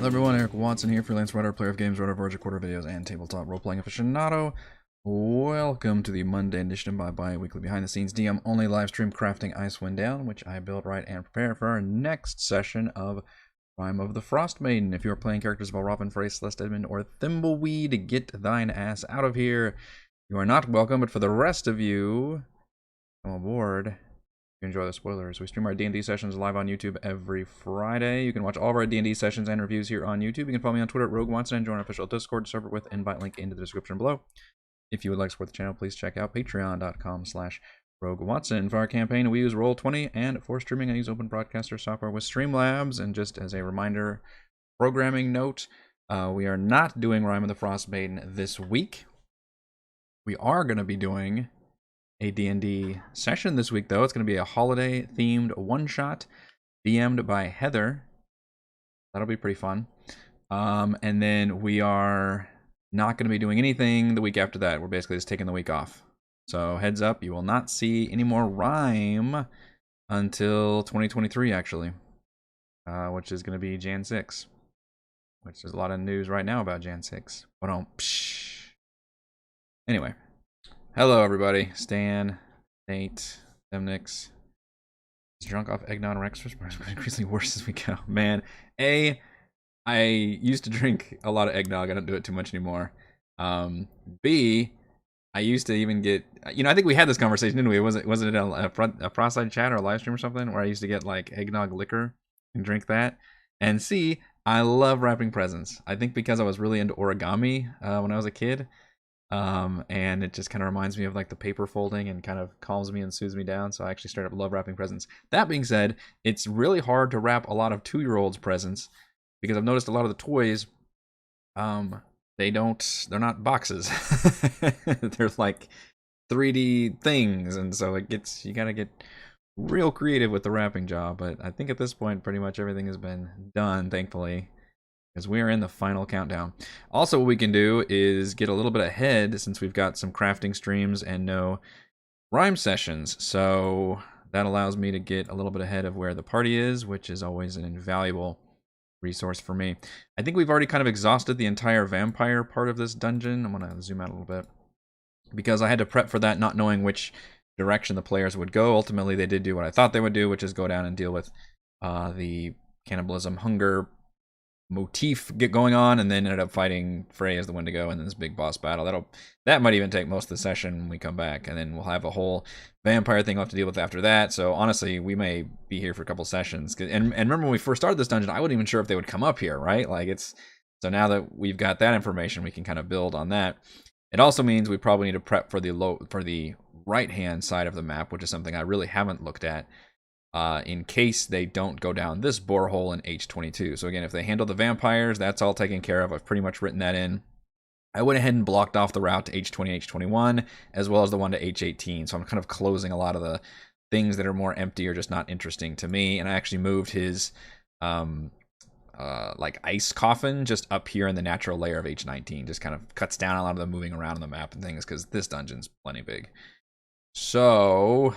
Hello everyone, Eric Watson here, freelance writer, player of games, writer of recorder videos, and tabletop role-playing aficionado. Welcome to the Monday edition of my bi-weekly behind-the-scenes DM only live stream crafting Icewind Down, which I build, write, and prepare for our next session of Rime of the Frostmaiden. If you are playing characters of Robin, Frey, Celeste, Edmund, or Thimbleweed, get thine ass out of here. You are not welcome, but for the rest of you, come aboard. You enjoy the spoilers. We stream our D&D sessions live on YouTube every Friday. You can watch all of our D&D sessions and reviews here on YouTube. You can follow me on Twitter at Rogue Watson and join our official Discord server with invite link in the description below. If you would like to support the channel, please check out patreon.com/Rogue Watson. For our campaign, we use Roll20, and for streaming, I use Open Broadcaster software with Streamlabs. And just as a reminder, programming note, we are not doing Rime of the Frostmaiden this week. We are going to be doing a D&D session this week, though. It's going to be a holiday-themed one-shot DM'd by Heather. That'll be pretty fun. And then we are not going to be doing anything the week after that. We're basically just taking the week off. So heads up, you will not see any more Rime until 2023, actually, which is going to be Jan 6, which there's a lot of news right now about Jan 6. Anyway. Hello, everybody. Stan, Nate, Demnix. Is drunk off eggnog and Rex, but it's increasingly worse as we go. Man, I used to drink a lot of eggnog. I don't do it too much anymore. B, I used to even get, I think we had this conversation, didn't we? Wasn't it a Frostmaiden chat or a live stream or something where I used to get like eggnog liquor and drink that? And C, I love wrapping presents. I think because I was really into origami when I was a kid. And it just kind of reminds me of like the paper folding and kind of calms me and soothes me down. So I actually straight up love wrapping presents. That being said, it's really hard to wrap a lot of 2-year-olds presents because I've noticed a lot of the toys, they're not boxes. They're like 3D things. And so you gotta get real creative with the wrapping job. But I think at this point, pretty much everything has been done, thankfully, because we are in the final countdown. Also, what we can do is get a little bit ahead since we've got some crafting streams and no Rime sessions. So that allows me to get a little bit ahead of where the party is, which is always an invaluable resource for me. I think we've already kind of exhausted the entire vampire part of this dungeon. I'm going to zoom out a little bit because I had to prep for that, not knowing which direction the players would go. Ultimately, they did do what I thought they would do, which is go down and deal with the cannibalism, hunger motif get going on, and then ended up fighting Frey as the Wendigo, and then this big boss battle. That might even take most of the session when we come back, and then we'll have a whole vampire thing we'll have to deal with after that. So honestly, we may be here for a couple sessions. And remember when we first started this dungeon, I wasn't even sure if they would come up here, right? So now that we've got that information, we can kind of build on that. It also means we probably need to prep for the right hand side of the map, which is something I really haven't looked at. In case they don't go down this borehole in H22. So again, if they handle the vampires, that's all taken care of. I've pretty much written that in. I went ahead and blocked off the route to H20, H21, as well as the one to H18. So I'm kind of closing a lot of the things that are more empty or just not interesting to me. And I actually moved his like ice coffin just up here in the natural layer of H19. Just kind of cuts down a lot of the moving around on the map and things because this dungeon's plenty big. So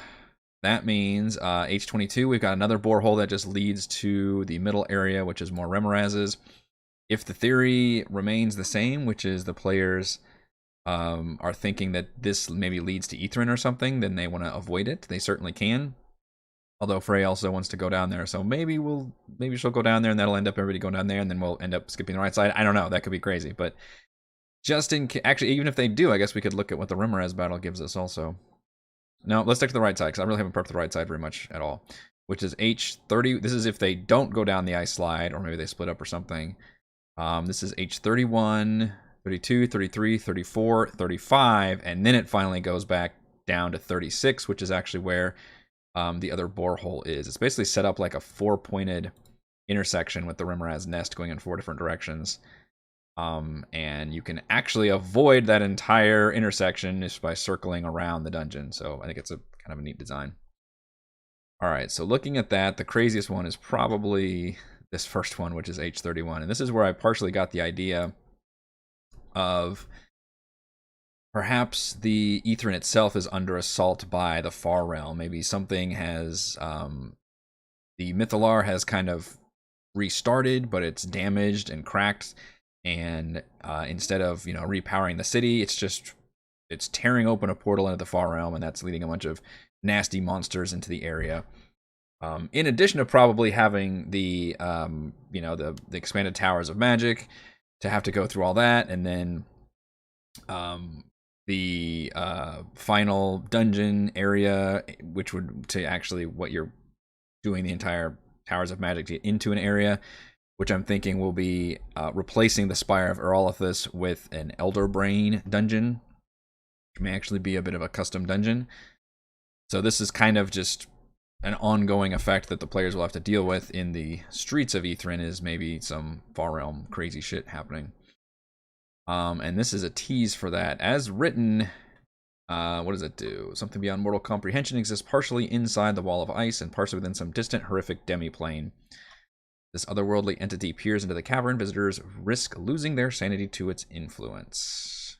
that means H22, we've got another borehole that just leads to the middle area, which is more Remorazes. If the theory remains the same, which is the players are thinking that this maybe leads to Ethrin or something, then they want to avoid it. They certainly can. Although Frey also wants to go down there, so maybe she'll go down there, and that'll end up everybody going down there, and then we'll end up skipping the right side. I don't know. That could be crazy, but actually, even if they do, I guess we could look at what the Remoraz battle gives us also. No, let's stick to the right side, because I really haven't prepped the right side very much at all. Which is H30. This is if they don't go down the ice slide, or maybe they split up or something. This is H31, 32, 33, 34, 35, and then it finally goes back down to 36, which is actually where the other borehole is. It's basically set up like a 4-pointed intersection with the Remoraz nest going in 4 different directions. And you can actually avoid that entire intersection just by circling around the dungeon. So I think it's a kind of a neat design. All right, so looking at that, the craziest one is probably this first one, which is H31. And this is where I partially got the idea of perhaps the Ethrin itself is under assault by the Far Realm. Maybe something has, the Mythalar has kind of restarted, but it's damaged and cracked. And instead of repowering the city, it's tearing open a portal into the far realm, and that's leading a bunch of nasty monsters into the area. In addition to probably having the the expanded towers of magic to have to go through all that, and then the final dungeon area, which would to actually what you're doing the entire towers of magic to get into an area, which I'm thinking will be replacing the Spire of Erolithus with an Elder Brain dungeon, which may actually be a bit of a custom dungeon. So this is kind of just an ongoing effect that the players will have to deal with in the streets of Ythryn, is maybe some far realm crazy shit happening. And this is a tease for that. As written, what does it do? Something beyond mortal comprehension exists partially inside the wall of ice and partially within some distant, horrific demi-plane. This otherworldly entity peers into the cavern. Visitors risk losing their sanity to its influence.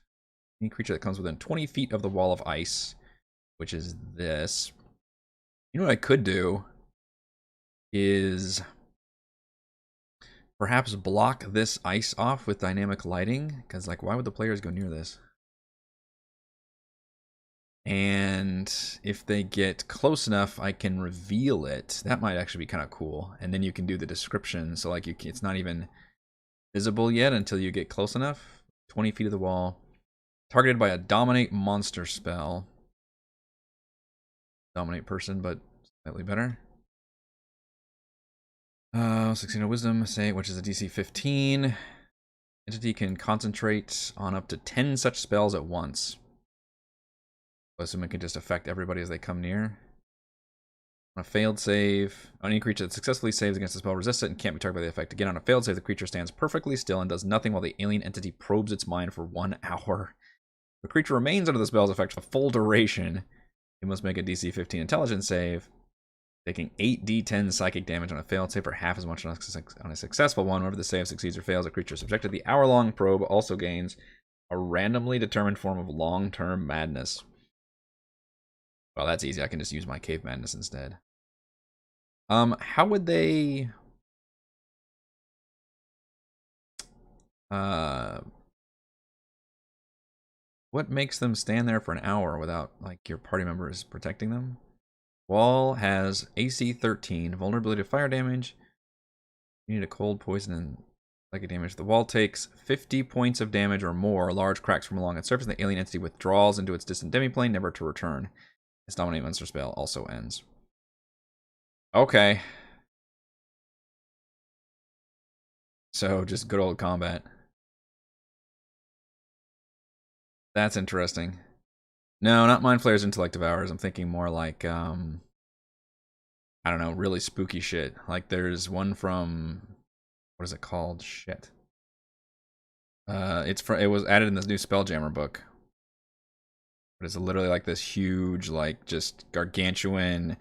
Any creature that comes within 20 feet of the wall of ice, which is this. You know what I could do is perhaps block this ice off with dynamic lighting, because like why would the players go near this? And if they get close enough, I can reveal it. That might actually be kind of cool. And then you can do the description, so like it's not even visible yet until you get close enough. 20 feet of the wall. Targeted by a dominate monster spell. Dominate person, but slightly better. 16 of wisdom, say, which is a DC 15. Entity can concentrate on up to 10 such spells at once. I assume it can just affect everybody as they come near. On a failed save, any creature that successfully saves against the spell resists it and can't be targeted by the effect. Again, on a failed save, the creature stands perfectly still and does nothing while the alien entity probes its mind for 1 hour. The creature remains under the spell's effect for the full duration. It must make a DC 15 intelligence save, taking 8d10 psychic damage on a failed save for half as much on a successful one. Whenever the save succeeds or fails, a creature subjected to the hour-long probe also gains a randomly determined form of long-term madness. Well, that's easy. I can just use my Cave Madness instead. How would they... what makes them stand there for an hour without, like, your party members protecting them? Wall has AC 13, vulnerability to fire damage. You need a cold, poison, and psychic damage. The wall takes 50 points of damage or more. Large cracks from along its surface, and the alien entity withdraws into its distant demiplane, never to return. Its dominate monster spell also ends. Okay. So, just good old combat. That's interesting. No, not Mind Flayers, Intellect Devourers. I'm thinking more like, I don't know, really spooky shit. Like there's one from, what is it called? Shit. It was added in this new Spelljammer book. But it's literally like this huge, like just gargantuan,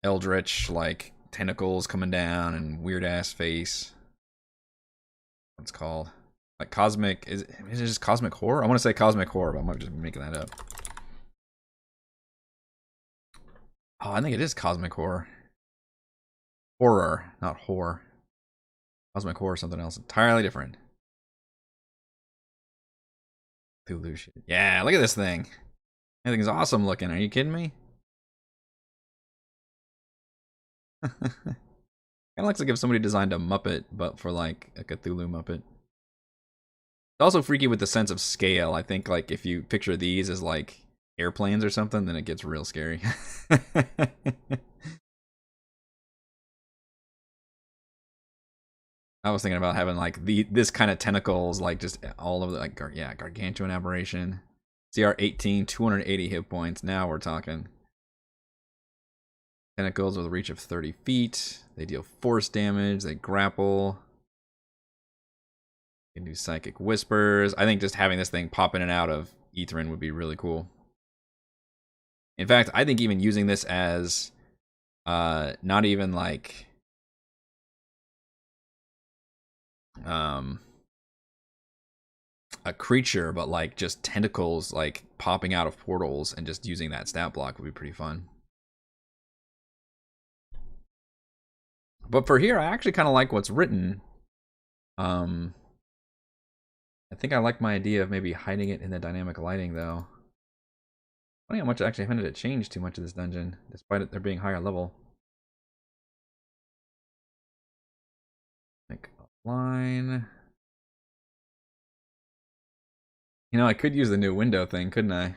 eldritch, like tentacles coming down and weird ass face. What's it called? Like cosmic, is it just cosmic horror? I want to say cosmic horror, but I might just be making that up. Oh, I think it is cosmic horror. Horror, not horror. Cosmic horror, something else entirely different. Cthulhu shit. Yeah, look at this thing. Everything's awesome looking. Are you kidding me? Kind of looks like if somebody designed a Muppet, but for like a Cthulhu Muppet. It's also freaky with the sense of scale. I think like if you picture these as like airplanes or something, then it gets real scary. I was thinking about having like this kind of tentacles, like just all over the like gargantuan aberration. CR 18, 280 hit points. Now we're talking. Tentacles with a reach of 30 feet. They deal force damage. They grapple. You can do psychic whispers. I think just having this thing pop in and out of Ythryn would be really cool. In fact, I think even using this as not even like a creature, but like just tentacles like popping out of portals and just using that stat block would be pretty fun. But for here, I actually kind of like what's written. I think I like my idea of maybe hiding it in the dynamic lighting, though. Funny how much I actually haven't had to change too much of this dungeon, despite it there being higher level. Like a line. You know, I could use the new window thing, couldn't I?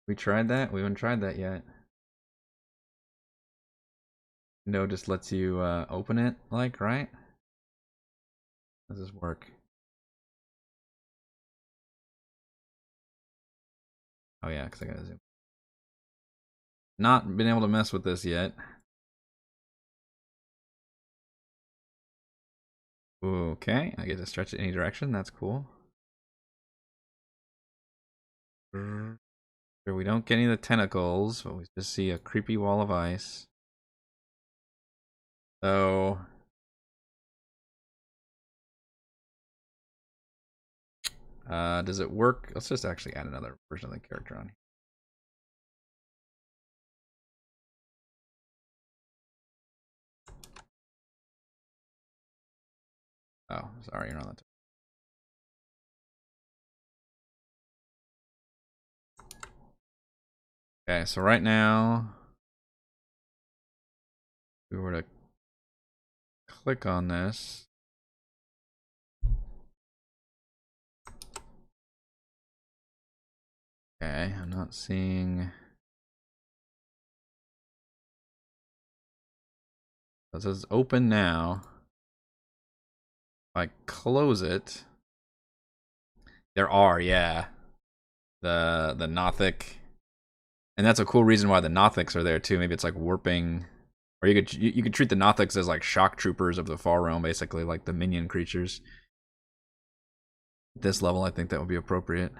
We tried that? We haven't tried that yet. Window just lets you open it, like, right? How does this work? Oh yeah, because I gotta zoom. Not been able to mess with this yet. Okay, I get to stretch it any direction. That's cool. Sure, we don't get any of the tentacles, but we just see a creepy wall of ice. So, does it work? Let's just actually add another version of the character on here. Oh, sorry, you're not on that. Okay, so right now, if we were to click on this. Okay, I'm not seeing. It says open now. If I close it, there are, yeah, the Nothic, and that's a cool reason why the Nothics are there too. Maybe it's like warping, or you could treat the Nothics as like shock troopers of the Far Realm, basically like the minion creatures. At this level, I think that would be appropriate.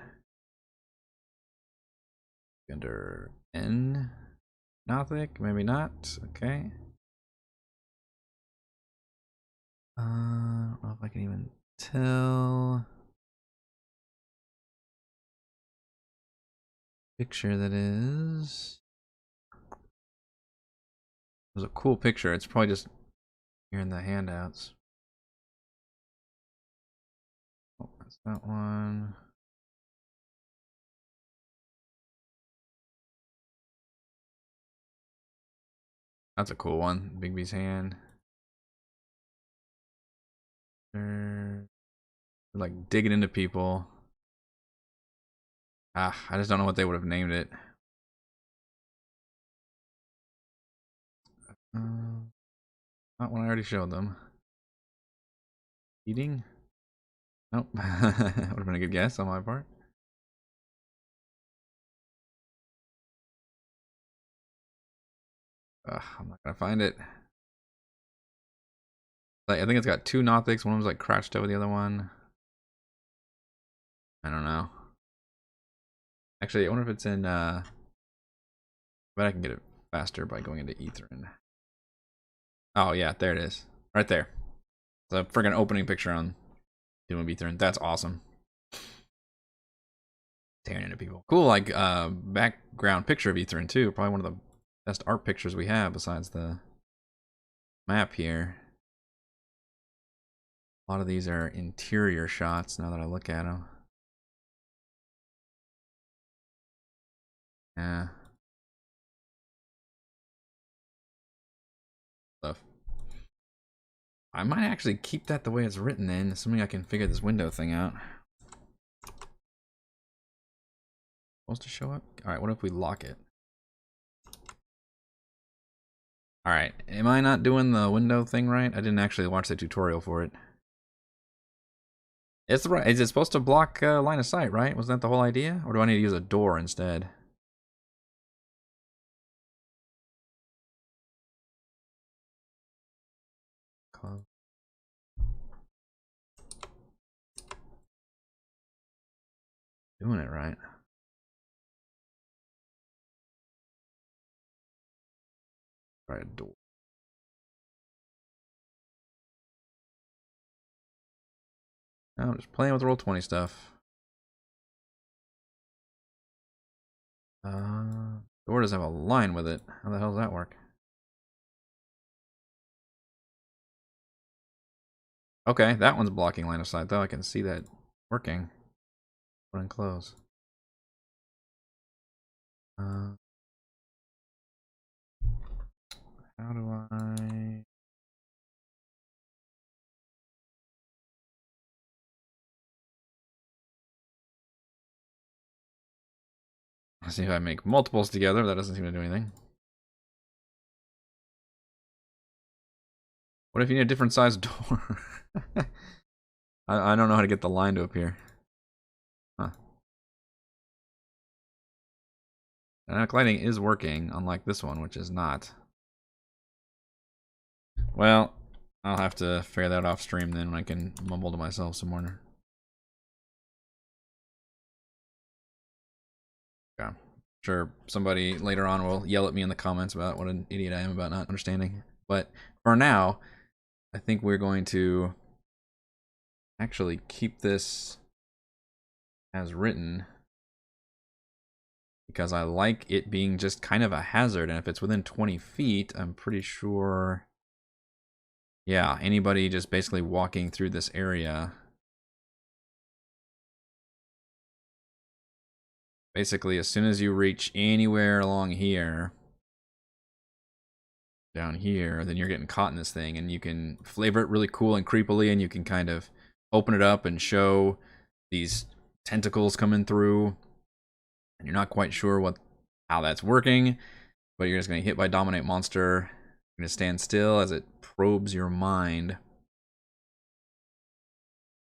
Under N, Nothic, maybe not. Okay. I don't know if I can even tell. Picture that is. It was a cool picture. It's probably just here in the handouts. Oh, that's that one. That's a cool one. Bigby's hand. They're like digging into people. Ah, I just don't know what they would have named it. Not one I already showed them. Eating? Nope. Would have been a good guess on my part. I'm not gonna find it. Like, I think it's got two Nothics. One was like crouched over the other one. I don't know. Actually, I wonder if it's in. But I can get it faster by going into Etherin. Oh yeah, there it is, right there. The friggin' opening picture on Doom of Etherin. That's awesome. Tearing into people. Cool, like background picture of Etherin too. Probably one of the best art pictures we have besides the map here. A lot of these are interior shots now that I look at them. Yeah. Stuff. I might actually keep that the way it's written then, assuming I can figure this window thing out. Supposed to show up? Alright, what if we lock it? Alright, am I not doing the window thing right? I didn't actually watch the tutorial for it. It's right. Is it supposed to block line of sight, right? Wasn't that the whole idea? Or do I need to use a door instead? Doing it right. Try a door. No, I'm just playing with Roll20 stuff. Door doesn't have a line with it. How the hell does that work? Okay, that one's blocking line of sight, though. I can see that working. Put and close. How do I... Let's see if I make multiples together. That doesn't seem to do anything. What if you need a different size door? I don't know how to get the line to appear. Huh. Dynamic lighting is working, unlike this one, which is not. Well, I'll have to figure that off stream then when I can mumble to myself some more. Yeah. Sure, somebody later on will yell at me in the comments about what an idiot I am about not understanding. But for now, I think we're going to actually keep this as written because I like it being just kind of a hazard, and if it's within 20 feet, I'm pretty sure, yeah, anybody just basically walking through this area, basically as soon as you reach anywhere along here, down here, then you're getting caught in this thing, and you can flavor it really cool and creepily, and you can kind of open it up and show these tentacles coming through, and you're not quite sure how that's working, but you're just going to get hit by Dominate Monster. You're going to stand still as it probes your mind.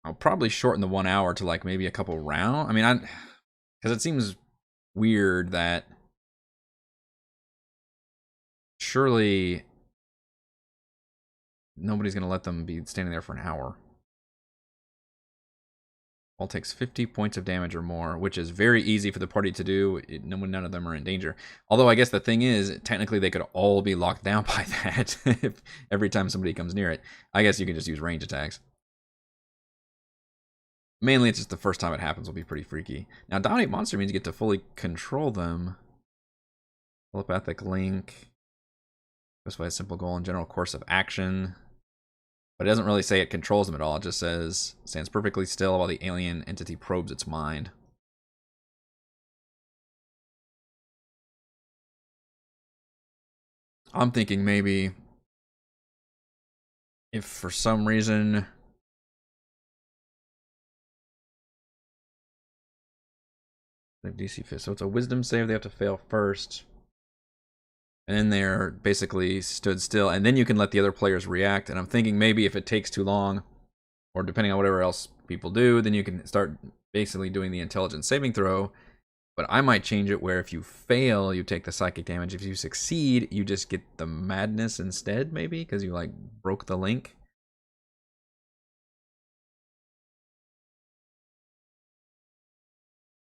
I'll probably shorten the 1 hour to like maybe a couple rounds. I mean, because it seems weird that surely nobody's going to let them be standing there for an hour. All takes 50 points of damage or more, which is very easy for the party to do when none of them are in danger. Although I guess the thing is, technically they could all be locked down by that if every time somebody comes near it. I guess you can just use range attacks. Mainly it's just the first time it happens will be pretty freaky. Now Dominate Monster means you get to fully control them. Telepathic Link. Specify a simple goal and general course of action. But it doesn't really say it controls them at all. It just says, stands perfectly still while the alien entity probes its mind. I'm thinking maybe if for some reason DC 5, so it's a wisdom save they have to fail first. And then they're basically stood still, and then you can let the other players react. And I'm thinking maybe if it takes too long, or depending on whatever else people do, then you can start basically doing the intelligence saving throw. But I might change it where if you fail, you take the psychic damage. If you succeed, you just get the madness instead, maybe, because you like broke the link.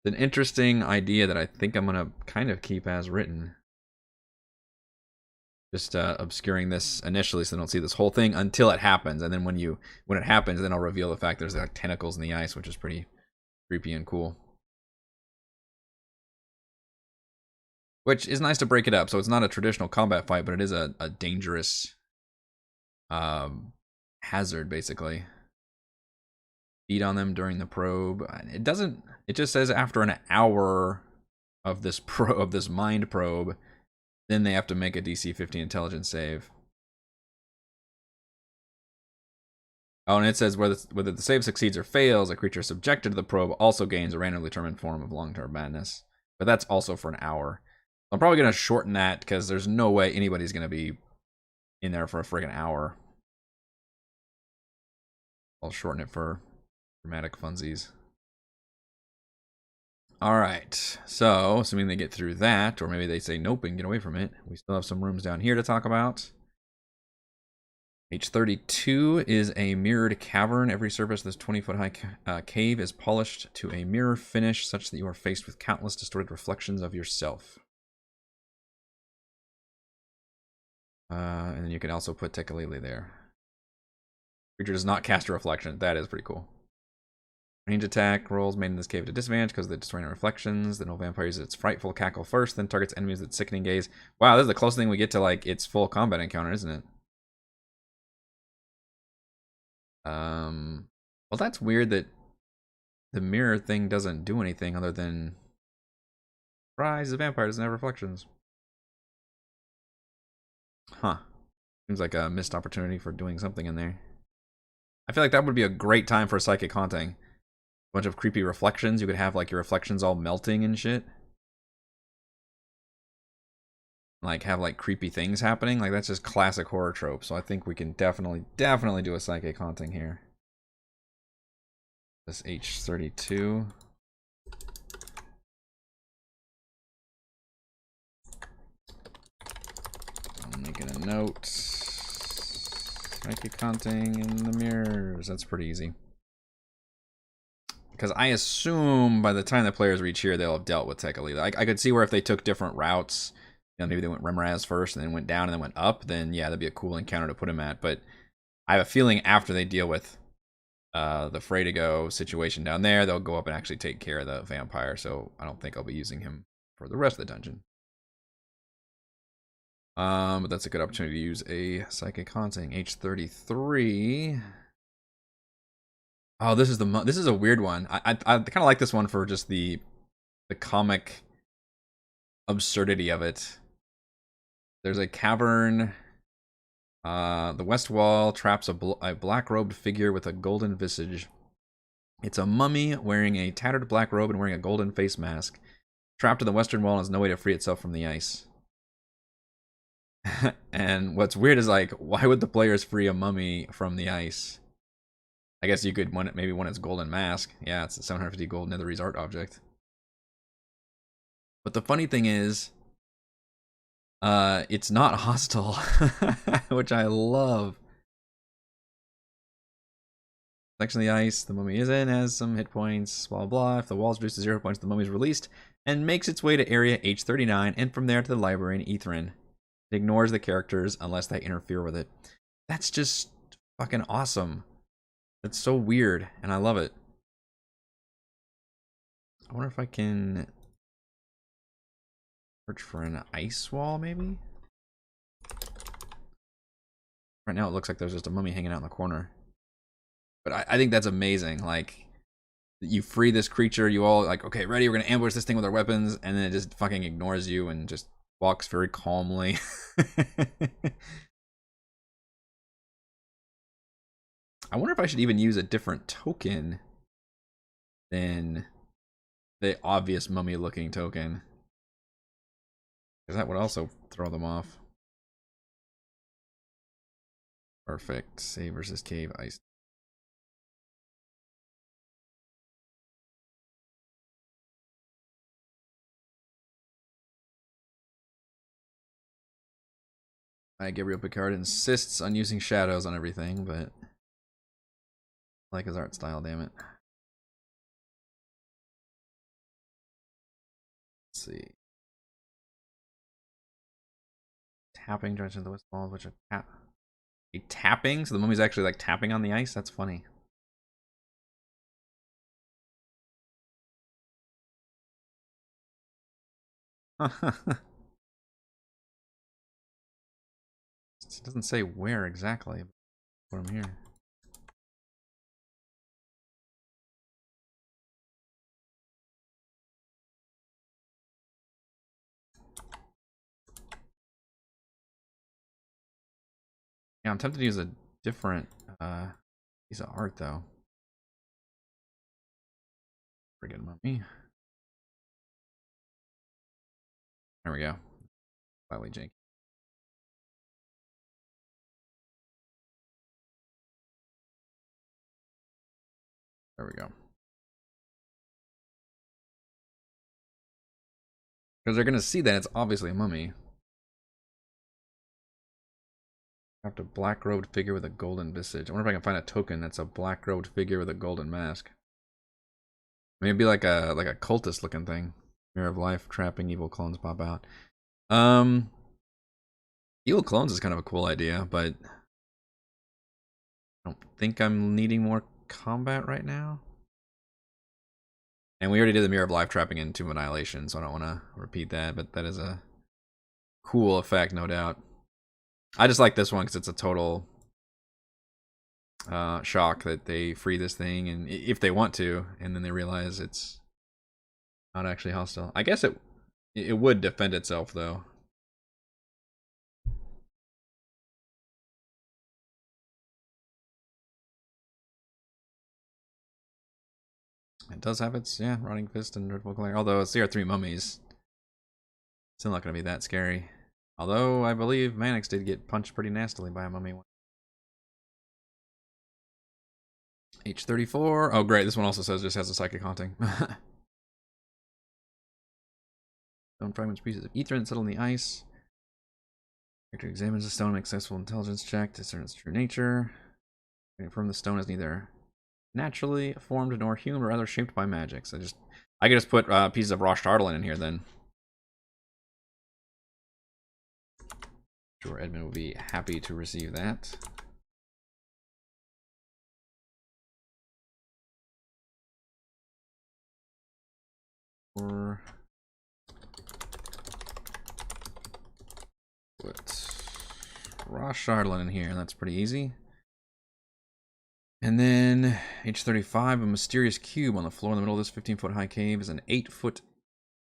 It's an interesting idea that I think I'm gonna kind of keep as written. Just obscuring this initially so they don't see this whole thing until it happens, and then when it happens, then I'll reveal the fact there's like tentacles in the ice, which is pretty creepy and cool. Which is nice to break it up, so it's not a traditional combat fight, but it is a dangerous hazard, basically. Feed on them during the probe. It doesn't. It just says after an hour of this mind probe, then they have to make a DC 50 intelligence save. Oh, and it says whether the save succeeds or fails, a creature subjected to the probe also gains a randomly determined form of long-term madness. But that's also for an hour. I'm probably going to shorten that because there's no way anybody's going to be in there for a friggin' hour. I'll shorten it for dramatic funsies. Alright, so assuming they get through that, or maybe they say nope and get away from it, we still have some rooms down here to talk about. H32 is a mirrored cavern. Every surface of this 20-foot high cave is polished to a mirror finish such that you are faced with countless distorted reflections of yourself. And then you can also put Tekalele there. Creature does not cast a reflection. That is pretty cool. Range attack rolls made in this cave at a disadvantage because of the destroying reflections. The no vampire uses its frightful cackle first, then targets enemies with its sickening gaze. Wow, this is the closest thing we get to like its full combat encounter, isn't it? Well, that's weird that the mirror thing doesn't do anything other than rise the vampire doesn't have reflections. Huh. Seems like a missed opportunity for doing something in there. I feel like that would be a great time for psychic haunting. A bunch of creepy reflections. You could have like your reflections all melting and shit. Like have like creepy things happening. Like that's just classic horror trope. So I think we can definitely do a psychic haunting here. This H32. I'm making a note. Psychic haunting in the mirrors. That's pretty easy. Because I assume by the time the players reach here, they'll have dealt with Tecali. I could see where if they took different routes, you know, maybe they went Remraz first and then went down and then went up, then yeah, that'd be a cool encounter to put him at. But I have a feeling after they deal with the Freydigo situation down there, they'll go up and actually take care of the vampire. So I don't think I'll be using him for the rest of the dungeon. But that's a good opportunity to use a Psychic Haunting. H33. Oh, this is a weird one. I kind of like this one for just the comic absurdity of it. There's a cavern. The west wall traps a black-robed figure with a golden visage. It's a mummy wearing a tattered black robe and wearing a golden face mask. Trapped in the western wall and has no way to free itself from the ice. And what's weird is like, why would the players free a mummy from the ice? I guess you could maybe when it's golden mask. Yeah, it's a 750 gold Netherese art object. But the funny thing is, it's not hostile, which I love. Section of the ice the mummy is in has some hit points, blah blah. If the wall's reduced to 0 points, the mummy is released and makes its way to area H39 and from there to the library in Etherin. It ignores the characters unless they interfere with it. That's just fucking awesome. That's so weird, and I love it. I wonder if I can search for an ice wall, maybe? Right now it looks like there's just a mummy hanging out in the corner. But I think that's amazing. Like, you free this creature, you all like, okay, ready, we're gonna ambush this thing with our weapons, and then it just fucking ignores you and just walks very calmly. I wonder if I should even use a different token than the obvious mummy looking token. Because that would also throw them off. Perfect. Save versus cave ice. Gabriel Picard insists on using shadows on everything, but I like his art style, damn it. Let's see. Tapping joins into the west walls, which are a tapping? So the mummy's actually like tapping on the ice? That's funny. It doesn't say where exactly, but I'm here. Yeah, I'm tempted to use a different piece of art though. Forget mummy. There we go. Slightly janky. There we go. Because they're gonna see that it's obviously a mummy. After black-robed figure with a golden visage. I wonder if I can find a token that's a black-robed figure with a golden mask. Maybe like a cultist looking thing. Mirror of life, trapping evil clones pop out. Evil clones is kind of a cool idea, but I don't think I'm needing more combat right now. And we already did the Mirror of Life trapping into Annihilation, so I don't want to repeat that, but that is a cool effect, no doubt. I just like this one because it's a total shock that they free this thing, and if they want to, and then they realize it's not actually hostile. I guess it would defend itself though. It does have its Rotting Fist and Dreadful Glare. Although it's CR3 mummies, still not going to be that scary. Although I believe Manix did get punched pretty nastily by a mummy. H34. Oh great, this one also says just has a Psychic Haunting. Stone fragments, pieces of ether that settle in the ice. Character examines the stone, makes a successful intelligence check to discern its true nature. Confirm the stone is neither naturally formed nor human, but rather shaped by magic. So I could just put pieces of raw Shardolin in here then. Sure, Edmund will be happy to receive that. Or put raw Shardolin in here. That's pretty easy. And then H35, a mysterious cube on the floor in the middle of this 15-foot high cave is an 8-foot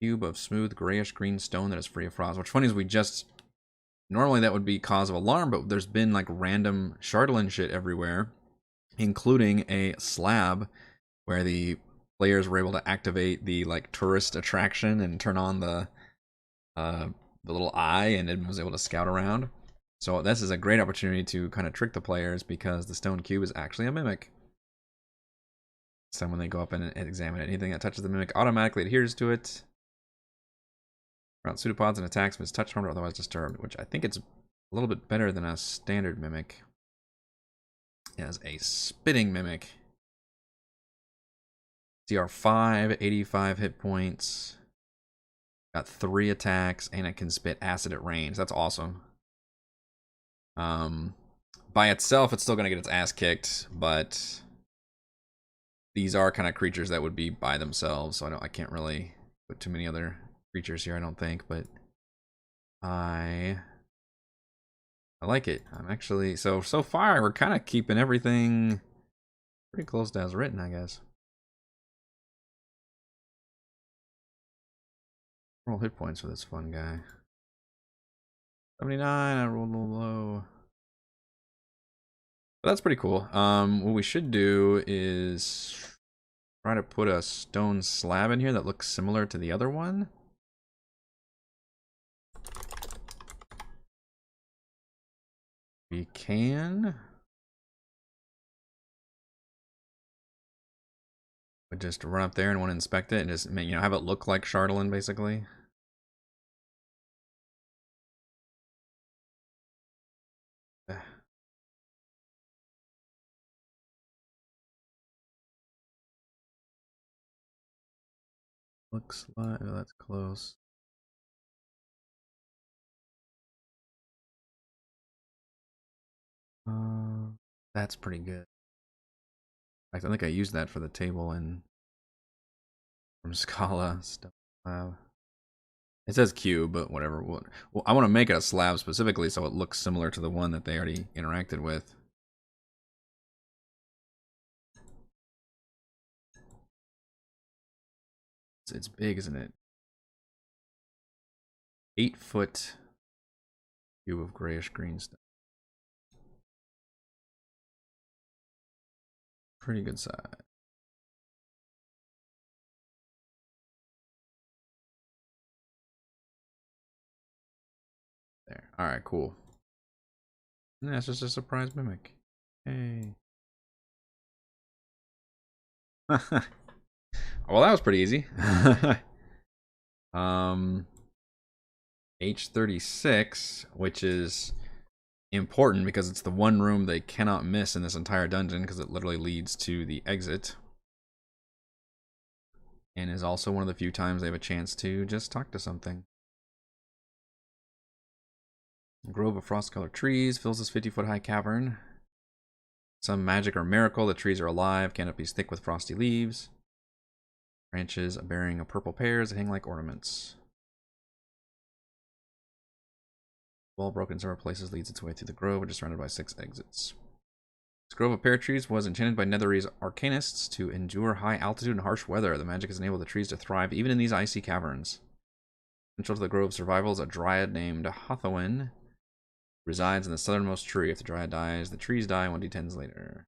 cube of smooth grayish green stone that is free of frost. What's funny is we just normally that would be cause of alarm, but there's been like random Shardolin shit everywhere, including a slab where the players were able to activate the like tourist attraction and turn on the little eye, and Edmund was able to scout around. So this is a great opportunity to kind of trick the players because the stone cube is actually a mimic. So when they go up and examine it, anything that touches the mimic automatically adheres to it. Around pseudopods and attacks when it's touched, harmed, or otherwise disturbed, which I think it's a little bit better than a standard mimic. It has a spitting mimic. CR5, 85 hit points. Got 3 attacks, and it can spit acid at range. That's awesome. By itself, it's still going to get its ass kicked, but these are kind of creatures that would be by themselves, so I can't really put too many other creatures here, I don't think, but I like it. I'm actually so far we're kind of keeping everything pretty close to as written, I guess. Roll hit points for this fun guy. 79. I rolled a little low. But that's pretty cool. What we should do is try to put a stone slab in here that looks similar to the other one. We can. But just run up there and want to inspect it and just have it look like Shardolin, basically. Looks like that's close. That's pretty good. I think I used that for the table in from Scala stuff. It says cube, but whatever. Well, I want to make it a slab specifically so it looks similar to the one that they already interacted with. It's big, isn't it? 8-foot cube of grayish green stuff. Pretty good size. There. Alright, cool. And that's just a surprise mimic. Hey. Well, that was pretty easy. H36, which is important because it's the one room they cannot miss in this entire dungeon because it literally leads to the exit. And is also one of the few times they have a chance to just talk to something. A grove of frost-colored trees fills this 50-foot high cavern. Some magic or miracle, the trees are alive, canopies thick with frosty leaves. Branches bearing purple pears that hang like ornaments. Wall broken in several places leads its way through the grove, which is surrounded by 6 exits. This grove of pear trees was enchanted by Netherese arcanists to endure high altitude and harsh weather. The magic has enabled the trees to thrive even in these icy caverns. Central to the grove's survival is a dryad named Icewind. Resides in the southernmost tree. If the dryad dies, the trees die 1d10s later.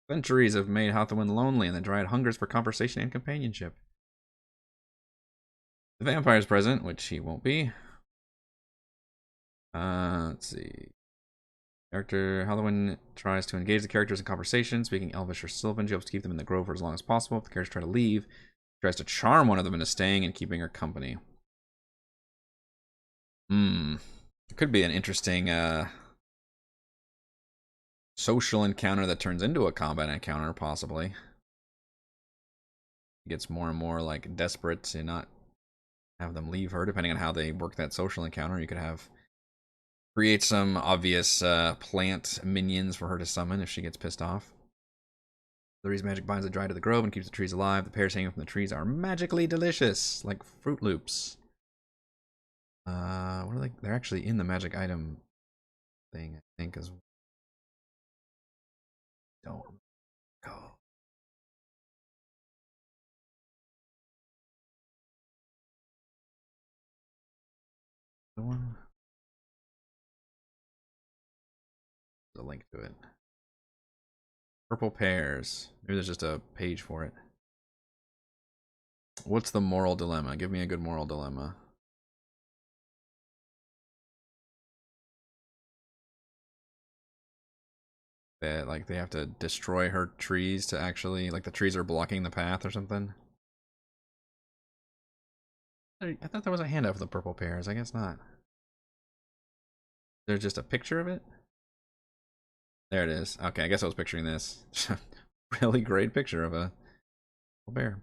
Centuries have made Icewind lonely, and the dryad hungers for conversation and companionship. The vampire's present, which he won't be. Let's see. Character Icewind tries to engage the characters in conversation, speaking Elvish or Sylvan. She hopes to keep them in the grove for as long as possible. If the characters try to leave, she tries to charm one of them into staying and keeping her company. It could be an interesting social encounter that turns into a combat encounter, possibly. It gets more and more like desperate to not have them leave her, depending on how they work that social encounter. You could have create some obvious plant minions for her to summon if she gets pissed off. Lurie's magic binds the dry to the grove and keeps the trees alive. The pears hanging from the trees are magically delicious, like Fruit Loops. What are they? They're actually in the magic item thing, I think, as well. Don't go. The one. There's a link to it. Purple pears. Maybe there's just a page for it. What's the moral dilemma? Give me a good moral dilemma. That like they have to destroy her trees to actually, like, the trees are blocking the path or something. I thought there was a handout for the purple pears. I guess not. There's just a picture of it? There it is. Okay, I guess I was picturing this. Really great picture of a bear.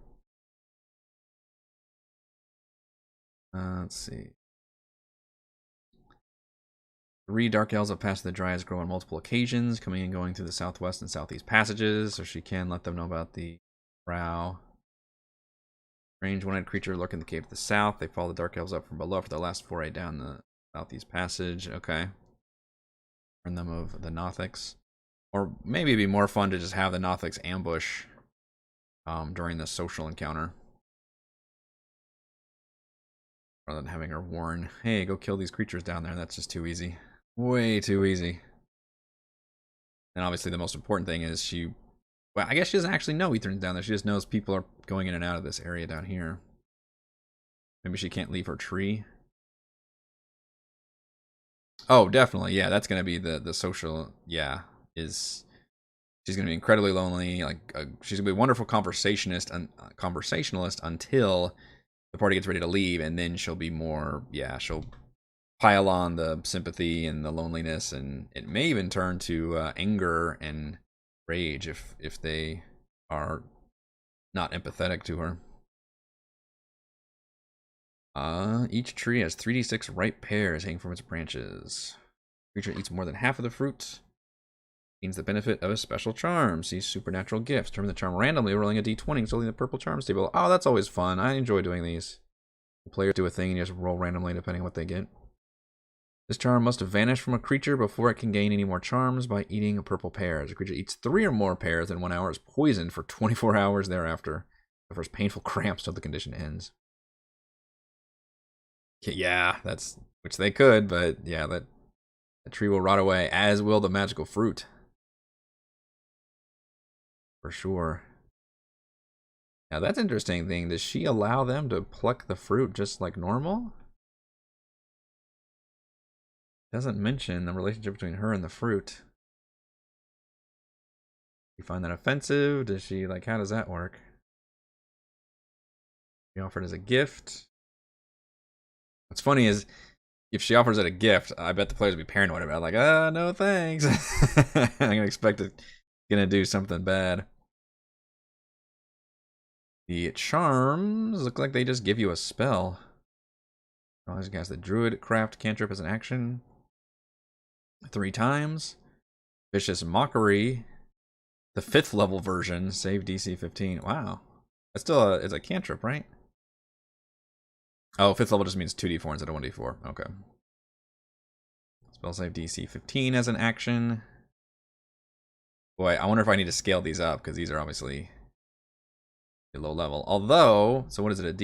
Let's see. 3 dark elves have passed the Dryads grow on multiple occasions, coming and going through the southwest and southeast passages, so she can let them know about the Brow. Strange one-eyed creature lurking in the cave to the south. They follow the dark elves up from below for their last foray down the southeast passage. Okay. Warn them of the Nothics. Or maybe it'd be more fun to just have the Nothics ambush during the social encounter, rather than having her warn, hey, go kill these creatures down there. That's just too easy. Way too easy. And obviously the most important thing is well, I guess she doesn't actually know Ethern's down there. She just knows people are going in and out of this area down here. Maybe she can't leave her tree. Oh, definitely. Yeah, that's going to be the social, yeah, she's going to be incredibly lonely. Like she's going to be a wonderful conversationalist until the party gets ready to leave, and then she'll be more, yeah, she'll pile on the sympathy and the loneliness, and it may even turn to anger and rage if they are not empathetic to her. Each tree has 3d6 ripe pears hanging from its branches. Creature eats more than half of the fruit. Gains the benefit of a special charm. Sees supernatural gifts. Determine the charm randomly, rolling a d20 and solely the purple charms table. Oh, that's always fun. I enjoy doing these. The players do a thing and you just roll randomly depending on what they get. This charm must vanish from a creature before it can gain any more charms by eating a purple pear. As a creature eats 3 or more pears in 1 hour, is poisoned for 24 hours thereafter. Suffers painful cramps till the condition ends. Yeah, that's, which they could, but yeah, that tree will rot away, as will the magical fruit. For sure. Now that's an interesting thing. Does she allow them to pluck the fruit just like normal? Doesn't mention the relationship between her and the fruit. You find that offensive? Does she, like, how does that work? She offered as a gift. What's funny is, if she offers it a gift, I bet the players will be paranoid about it. Like, no thanks. I'm gonna expect it's gonna do something bad. The charms look like they just give you a spell. Always cast the Druid Craft cantrip as an action 3 times. Vicious Mockery, the 5th level version, save DC 15. Wow, that's still it's a cantrip, right? Oh, 5th level just means 2d4 instead of 1d4. Okay. Spell save DC 15 as an action. Boy, I wonder if I need to scale these up, because these are obviously a low level. Although, so what is it, a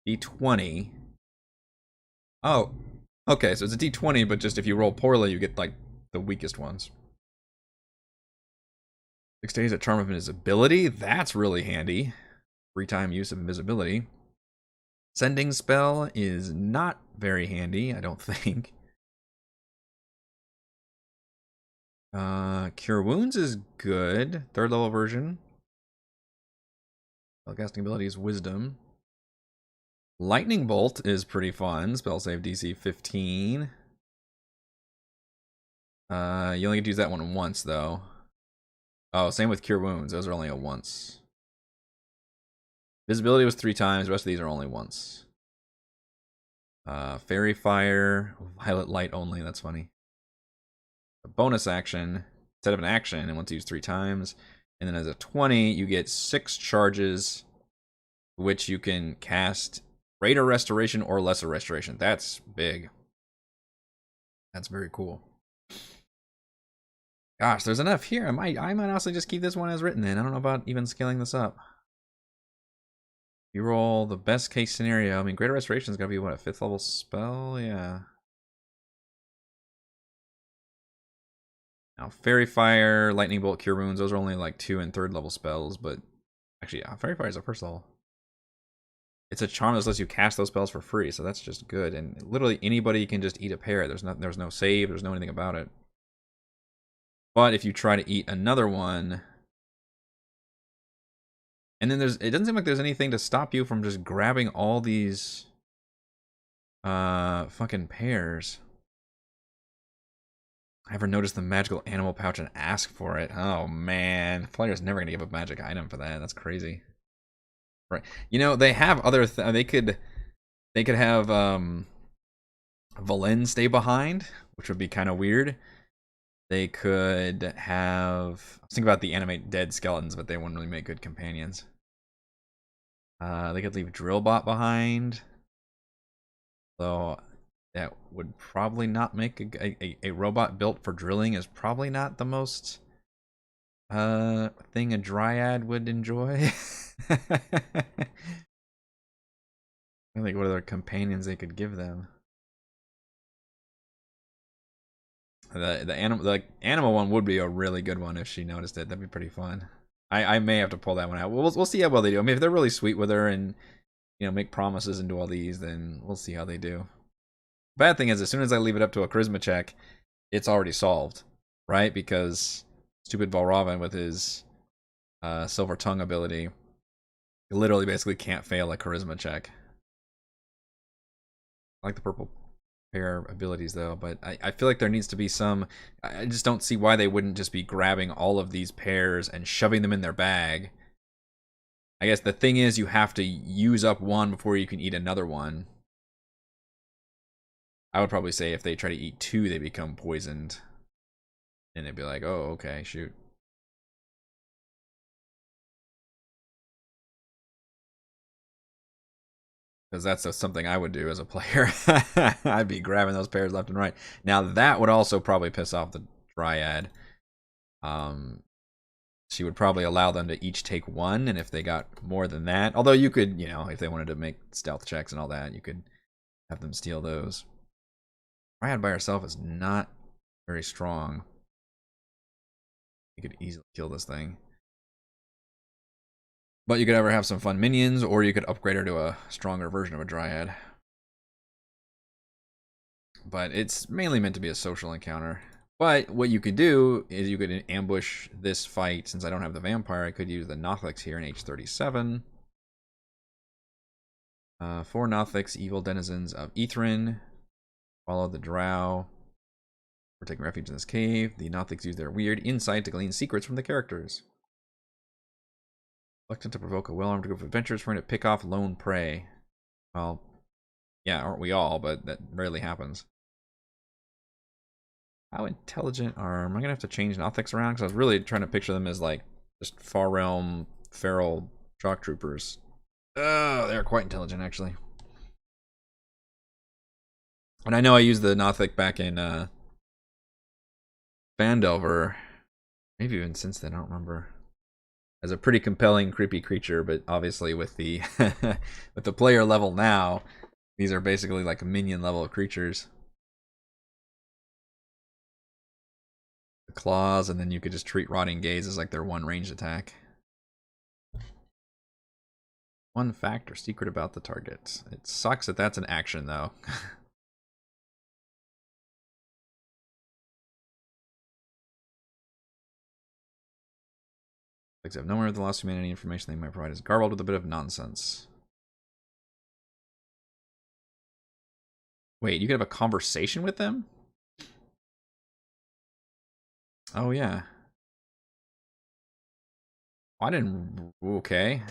D20? Oh, okay, so it's a D20, but just if you roll poorly, you get, like, the weakest ones. 6 days at Charm of Invisibility? That's really handy. Free time use of invisibility. Sending spell is not very handy, I don't think. Cure Wounds is good. 3rd level version. Spellcasting ability is Wisdom. Lightning Bolt is pretty fun. Spell save DC 15. You only get to use that one once, though. Oh, same with Cure Wounds. Those are only a once. Visibility was 3 times. The rest of these are only once. Fairy Fire. Violet Light only. That's funny. A bonus action instead of an action, and once used 3 times. And then as a 20, you get 6 charges, which you can cast greater restoration or lesser restoration. That's big. That's very cool. Gosh, there's enough here. I might honestly just keep this one as written then. I don't know about even scaling this up. You roll the best case scenario. I mean, greater restoration is gonna be what, a 5th level spell? Yeah. Now, Fairy Fire, Lightning Bolt, Cure Wounds, those are only like 2 and 3rd level spells, but actually, yeah, Fairy Fire is a 1st level. It's a charm that lets you cast those spells for free, so that's just good. And literally anybody can just eat a pair. There's no save, there's no anything about it. But if you try to eat another one, and then it doesn't seem like there's anything to stop you from just grabbing all these fucking pairs. Ever notice the magical animal pouch and ask for it? Oh man, player's never gonna give a magic item for that. That's crazy. Right? You know, they have other. They could have Valen stay behind, which would be kind of weird. They could have. I was thinking about the animate dead skeletons, but they wouldn't really make good companions. They could leave Drillbot behind, though. That would probably not make a robot built for drilling is probably not the most thing a dryad would enjoy. I think what other companions they could give them. The animal one would be a really good one if she noticed it. That'd be pretty fun. I may have to pull that one out. We'll see how well they do. I mean, if they're really sweet with her and make promises and do all these, then we'll see how they do. Bad thing is, as soon as I leave it up to a charisma check, it's already solved, right? Because stupid Valravn with his Silver Tongue ability literally basically can't fail a charisma check. I like the purple pair abilities though, but I feel like there needs to be some. I just don't see why they wouldn't just be grabbing all of these pairs and shoving them in their bag. I guess the thing is, you have to use up one before you can eat another one. I would probably say if they try to eat 2, they become poisoned. And they'd be like, oh, okay, shoot. Because that's something I would do as a player. I'd be grabbing those pairs left and right. Now, that would also probably piss off the Dryad. She would probably allow them to each take 1, and if they got more than that... Although you could, if they wanted to make stealth checks and all that, you could have them steal those. Dryad by herself is not very strong. You could easily kill this thing. But you could ever have some fun minions, or you could upgrade her to a stronger version of a Dryad. But it's mainly meant to be a social encounter. But what you could do is you could ambush this fight. Since I don't have the vampire, I could use the Nothics here in H37. 4 Nothics, evil denizens of Ithrin. Follow the drow. We're taking refuge in this cave. The Nothics use their weird insight to glean secrets from the characters. Reluctant to provoke a well-armed group of adventurers trying to pick off lone prey. Well, yeah, aren't we all? But that rarely happens. How intelligent are... Am I going to have to change Nothics around? Because I was really trying to picture them as, like, just Far Realm, feral shock troopers. Oh, they're quite intelligent, actually. And I know I used the Nothic back in Phandelver. Maybe even since then, I don't remember. As a pretty compelling, creepy creature, but obviously with the with the player level now, these are basically like a minion level of creatures. The claws, and then you could just treat Rotting Gaze as like their one ranged attack. One fact or secret about the target. It sucks that that's an action though. Except nowhere of the lost humanity information they might provide is garbled with a bit of nonsense. Wait, you could have a conversation with them? Oh yeah. I didn't. Okay.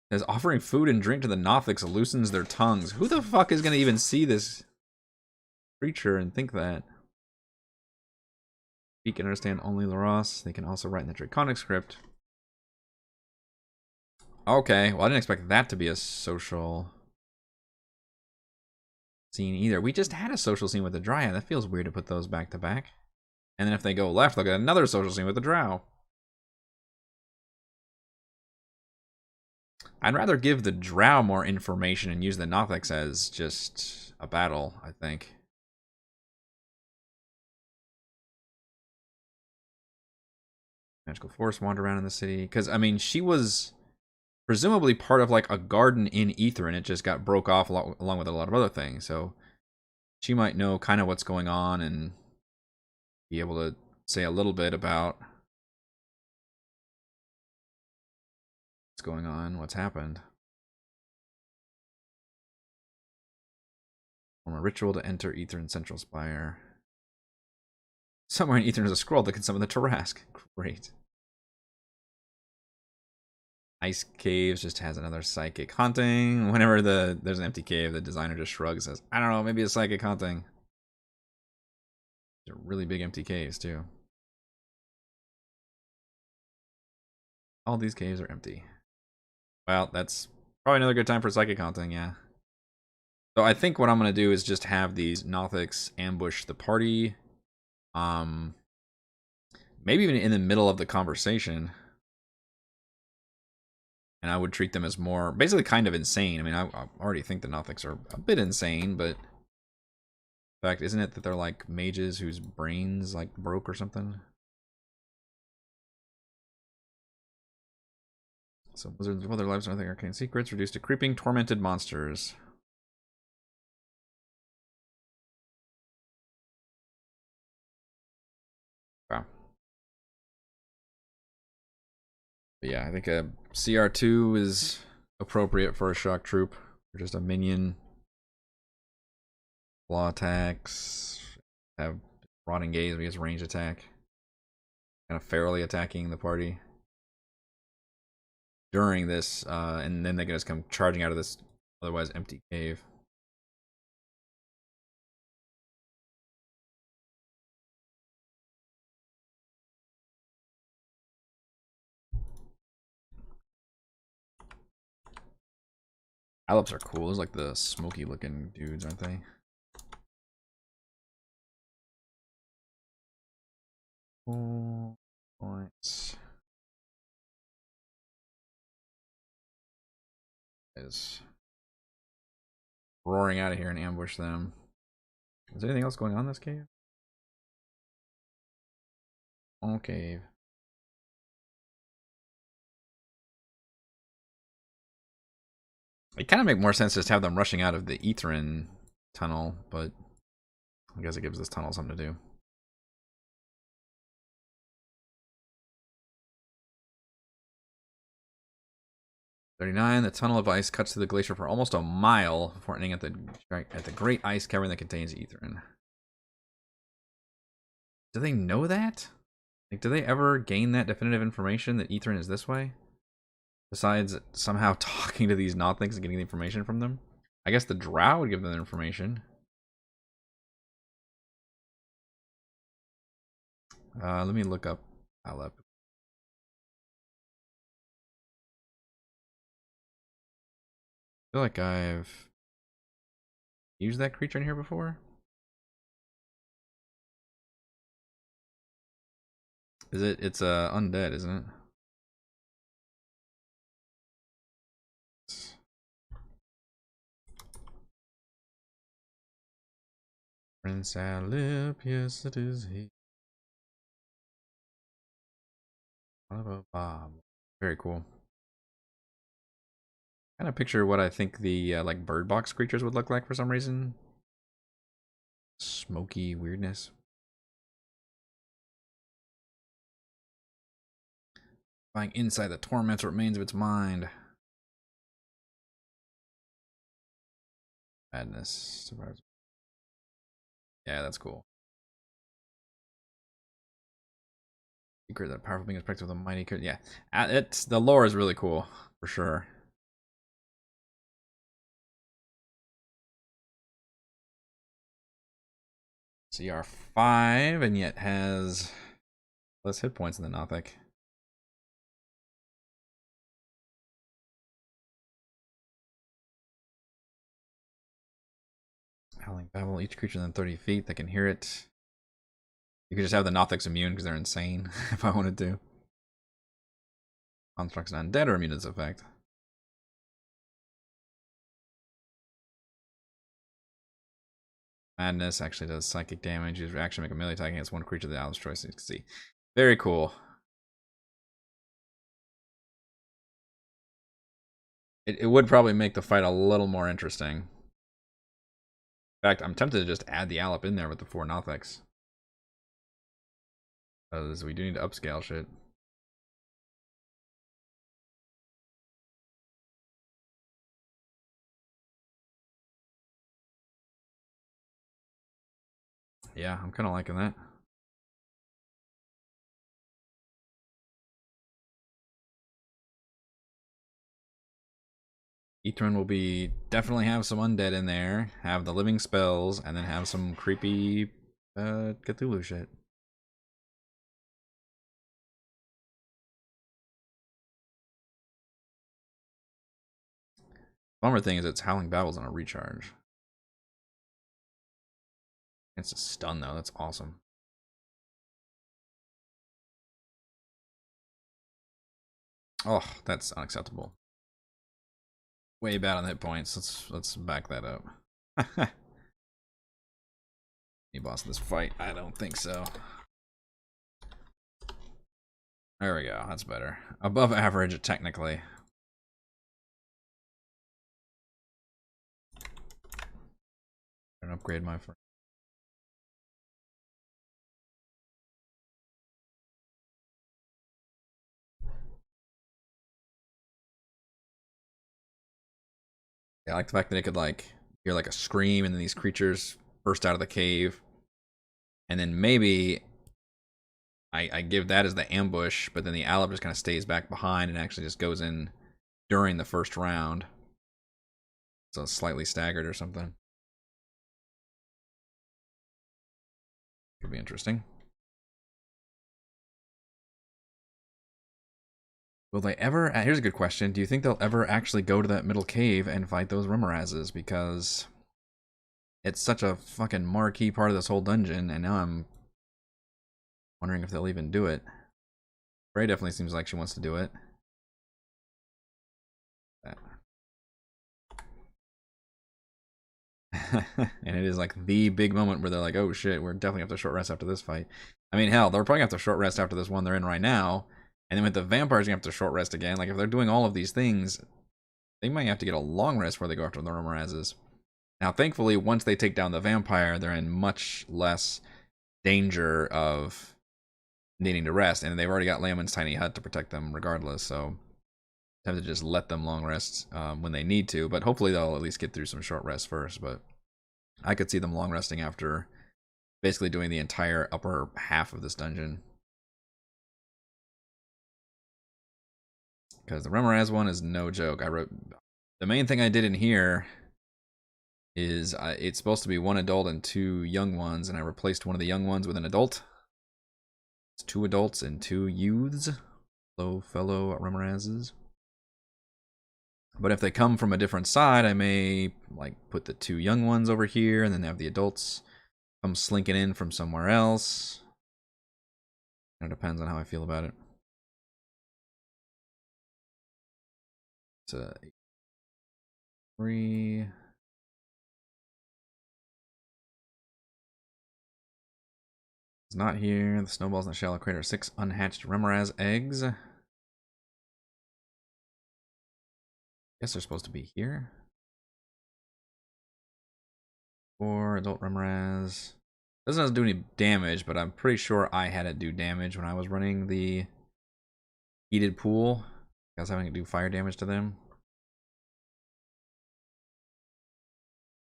As offering food and drink to the Nothics loosens their tongues. Who the fuck is gonna even see this creature and think that? Speak and understand only Laros. They can also write in the Draconic script. Okay, well I didn't expect that to be a social scene either. We just had a social scene with the Dryad. That feels weird to put those back to back. And then if they go left, they'll get another social scene with the Drow. I'd rather give the Drow more information and use the Nothics as just a battle, I think. Magical forest wander around in the city. Because, I mean, she was presumably part of, like, a garden in Ether, and it just got broke off along with a lot of other things. So she might know kind of what's going on and be able to say a little bit about what's going on, what's happened. From a ritual to enter Ether in Central Spire. Somewhere in Ether is a scroll that can summon the Tarask. Great. Ice Caves just has another psychic hunting. Whenever there's an empty cave, the designer just shrugs and says, I don't know, maybe a psychic hunting. They're really big empty caves too. All these caves are empty. Well, that's probably another good time for psychic hunting, yeah. So I think what I'm gonna do is just have these Nothics ambush the party. Maybe even in the middle of the conversation. And I would treat them as more, basically kind of insane. I mean, I already think the Nothics are a bit insane, but in fact, isn't it that they're like mages whose brains like broke or something? So wizards of other lives, nothing arcane secrets, reduced to creeping, tormented monsters. Wow. But yeah, I think a CR2 is appropriate for a shock troop. Or just a minion. Claw attacks. Have Rotting Gaze because range attack. Kind of fairly attacking the party. During this, and then they can just come charging out of this otherwise empty cave. Allops are cool. Those like the smoky looking dudes, aren't they? Points. Is roaring out of here and ambush them. Is there anything else going on in this cave? Oh, cave. It kind of make more sense just to have them rushing out of the Ethrin tunnel, but I guess it gives this tunnel something to do. "39. The tunnel of ice cuts through the glacier for almost a mile before ending at the great ice cavern that contains Ethrin." Do they know that? Like, do they ever gain that definitive information that Ethrin is this way? Besides somehow talking to these Nothics and getting the information from them? I guess the Drow would give them the information. Let me look up Alep. I feel like I've used that creature in here before. Is it? It's undead, isn't it? Prince Alip, yes it is he. Bob. Very cool. Kind of picture what I think the like bird box creatures would look like for some reason. Smoky weirdness. Lying inside the torments what remains of its mind. Madness. Yeah, that's cool. Secret that powerful being is protected with a mighty. Yeah, it's the lore is really cool for sure. CR5 and yet has less hit points than the Nothic. Howling Babel, each creature within 30 feet that can hear it. You could just have the Nothics immune because they're insane if I wanted to. Constructs undead are immune to this effect. Madness actually does psychic damage. Use reaction make a melee attack against one creature that Alice choice. You can see. Very cool. It would probably make the fight a little more interesting. In fact, I'm tempted to just add the Alip in there with the 4 Nothics. Because we do need to upscale shit. Yeah, I'm kind of liking that. Ethrun will be definitely have some undead in there, have the living spells, and then have some creepy Cthulhu shit. Bummer thing is it's Howling Babel's on a recharge. It's a stun though, that's awesome. Oh, that's unacceptable. Way bad on hit points. Let's back that up. Any boss in this fight? I don't think so. There we go. That's better. Above average, technically. An upgrade, my friend. Yeah, I like the fact that it could like hear like a scream, and then these creatures burst out of the cave, and then maybe I give that as the ambush, but then the Alip just kind of stays back behind and actually just goes in during the first round. So it's slightly staggered or something. Could be interesting. Will they ever... Here's a good question. Do you think they'll ever actually go to that middle cave and fight those Remorazes? Because it's such a fucking marquee part of this whole dungeon, and now I'm wondering if they'll even do it. Frey definitely seems like she wants to do it. And it is like the big moment where they're like, oh shit, we're definitely have to short rest after this fight. I mean, hell, they're probably gonna have to short rest after this one they're in right now. And then with the vampires, gonna have to short rest again. Like, if they're doing all of these things, they might have to get a long rest before they go after the Remorazes. Now, thankfully, once they take down the vampire, they're in much less danger of needing to rest. And they've already got Lamon's tiny hut to protect them regardless, so have to just let them long rest when they need to. But hopefully they'll at least get through some short rest first. But I could see them long resting after basically doing the entire upper half of this dungeon. Because the Remoraz one is no joke. I wrote... The main thing I did in here is it's supposed to be 1 adult and 2 young ones, and I replaced one of the young ones with an adult. It's 2 adults and 2 youths. Hello, fellow Remorazes. But if they come from a different side, I may like put the 2 young ones over here, and then have the adults come slinking in from somewhere else. It depends on how I feel about it. It's a 3. It's not here. The snowballs in the shallow crater. 6 unhatched Remoraz eggs. Guess they're supposed to be here. 4 adult Remoraz. Doesn't do any damage, but I'm pretty sure I had it do damage when I was running the heated pool. I was having to do fire damage to them.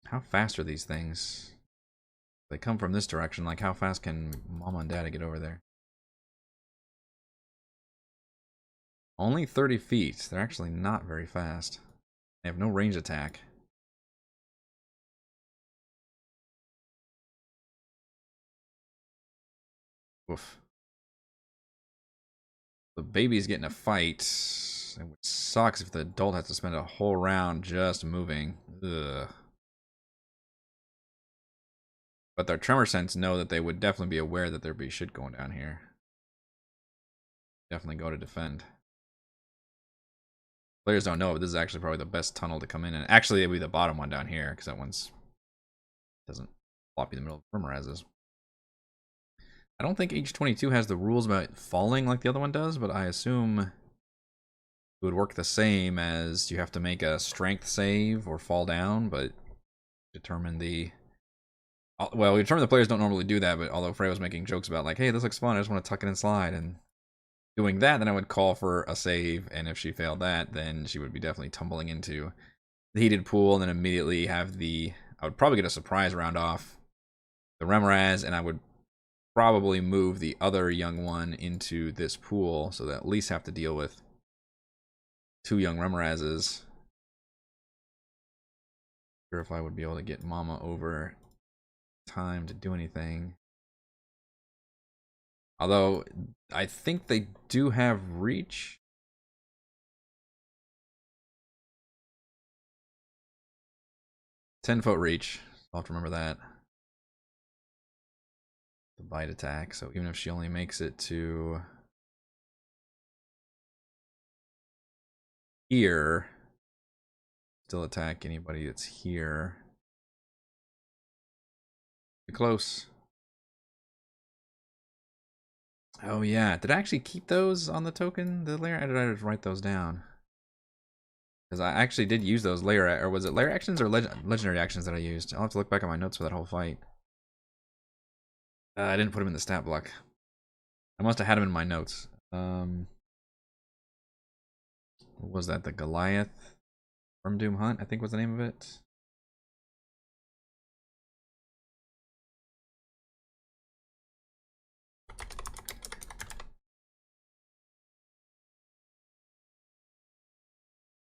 How fast are these things? They come from this direction. Like, how fast can Mama and Dad get over there? Only 30 feet. They're actually not very fast. They have no range attack. Oof. The baby's getting a fight. It sucks if the adult has to spend a whole round just moving. Ugh. But their tremor sense know that they would definitely be aware that there'd be shit going down here. Definitely go to defend. Players don't know, but this is actually probably the best tunnel to come in. And actually, it'd be the bottom one down here, because that one's doesn't flop you in the middle of Remorazes. I don't think H22 has the rules about falling like the other one does, but I assume it would work the same as you have to make a strength save or fall down, but determine the... Well, we determine the players don't normally do that, but although Frey was making jokes about like, hey, this looks fun, I just want to tuck it and slide, and doing that, then I would call for a save, and if she failed that, then she would be definitely tumbling into the heated pool, and then immediately have the... I would probably get a surprise round off the Remoraz, and I would probably move the other young one into this pool, so that at least have to deal with 2 young Remorazes. Not sure if I would be able to get Mama over time to do anything. Although, I think they do have reach. 10-foot reach. I'll have to remember that. The bite attack, so even if she only makes it to here, still attack anybody that's here. Too close. Oh yeah, did I actually keep those on the token, the layer? Or did I just write those down? Because I actually did use those layer, or was it layer actions or legendary actions that I used? I'll have to look back at my notes for that whole fight. I didn't put them in the stat block. I must have had them in my notes. What was that? The Goliath from Doom Hunt, I think was the name of it.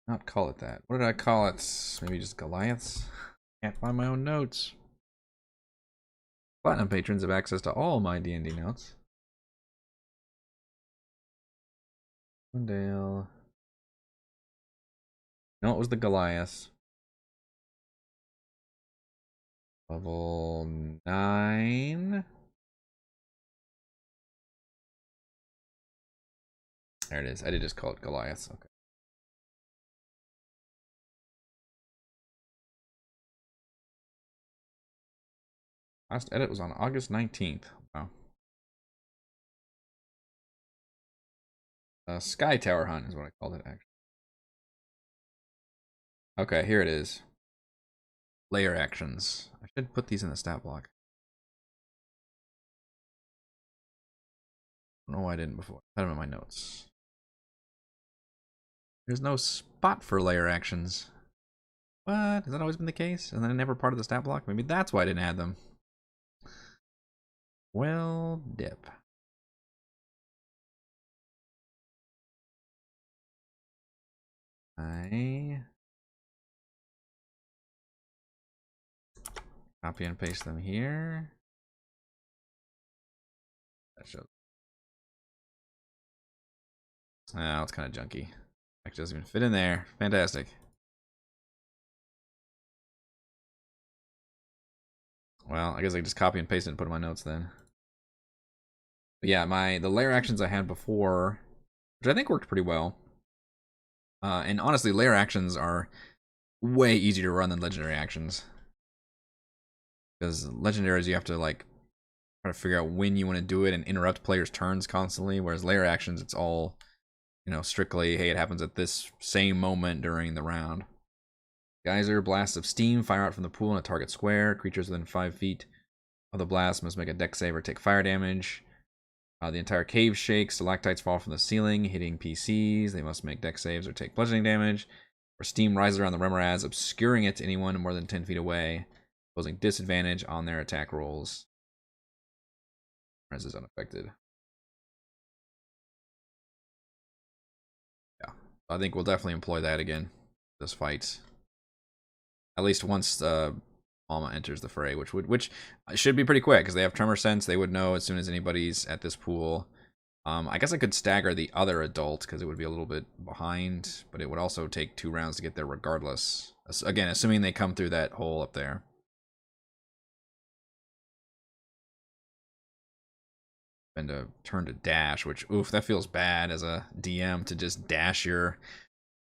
Not call it that. What did I call it? Maybe just Goliaths? Can't find my own notes. Platinum patrons have access to all my D&D notes. Wendale. No, it was the Goliath. Level 9. There it is. I did just call it Goliath. Okay. Last edit was on August 19th. Wow. Sky Tower Hunt is what I called it, actually. Okay, here it is. Layer actions. I should put these in the stat block. I don't know why I didn't before. I had them in my notes. There's no spot for layer actions. What? Has that always been the case? And then never part of the stat block? Maybe that's why I didn't add them. Well, dip. I copy and paste them here. That shows. Oh, it's kind of junky. Actually doesn't even fit in there. Fantastic. Well, I guess I can just copy and paste it and put in my notes then. But yeah, the layer actions I had before, which I think worked pretty well. And honestly, layer actions are way easier to run than legendary actions. Because legendaries, you have to like try to figure out when you want to do it and interrupt players' turns constantly. Whereas layer actions, it's all, strictly, hey, it happens at this same moment during the round. Geyser, blast of steam, fire out from the pool in a target square. Creatures within 5 feet of the blast must make a dex save or take fire damage. The entire cave shakes. Stalactites fall from the ceiling, hitting PCs. They must make dex saves or take bludgeoning damage. Or steam rises around the Remoraz, obscuring it to anyone more than 10 feet away, posing disadvantage on their attack rolls. Res is unaffected. Yeah, I think we'll definitely employ that again. This fight, at least once Alma enters the fray, which should be pretty quick because they have tremor sense. They would know as soon as anybody's at this pool. I guess I could stagger the other adult because it would be a little bit behind, but it would also take 2 rounds to get there regardless. Again, assuming they come through that hole up there. And to turn to dash, which, oof, that feels bad as a DM to just dash your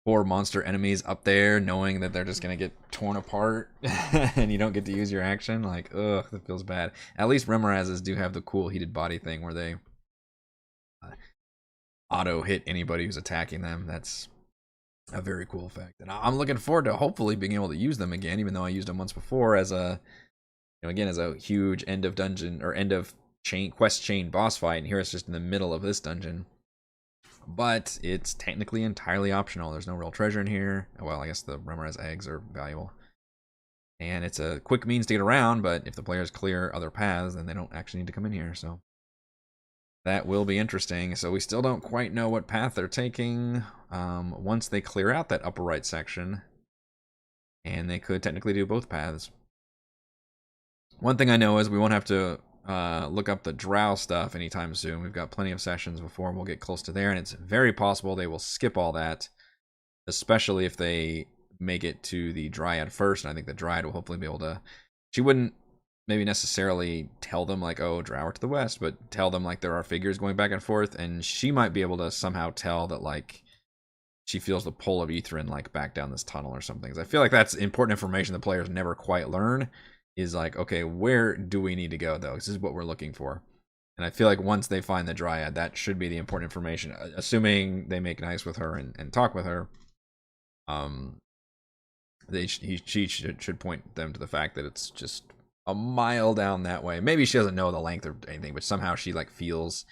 4 monster enemies up there knowing that they're just going to get torn apart and you don't get to use your action. Like, ugh, that feels bad. At least Remorazes do have the cool heated body thing where they auto hit anybody who's attacking them. That's a very cool effect. And I'm looking forward to hopefully being able to use them again, even though I used them once before as a, again, as a huge end of dungeon or end of quest chain boss fight, and here it's just in the middle of this dungeon. But it's technically entirely optional. There's no real treasure in here. Well, I guess the Remoraz eggs are valuable. And it's a quick means to get around, but if the players clear other paths, then they don't actually need to come in here, so that will be interesting. So we still don't quite know what path they're taking once they clear out that upper right section. And they could technically do both paths. One thing I know is we won't have to look up the drow stuff anytime soon. We've got plenty of sessions before we'll get close to there, and it's very possible they will skip all that, especially if they make it to the dryad first. And I think the dryad will hopefully be able to, she wouldn't maybe necessarily tell them like, oh, drow are to the west, but tell them like there are figures going back and forth, and she might be able to somehow tell that like she feels the pull of Ithrin like back down this tunnel or something. I feel like that's important information the players never quite learn. Is like, okay, where do we need to go though? This is what we're looking for. And I feel like once they find the dryad, that should be the important information, assuming they make nice with her and talk with her. She should point them to the fact that it's just a mile down that way. Maybe she doesn't know the length or anything, but somehow she like feels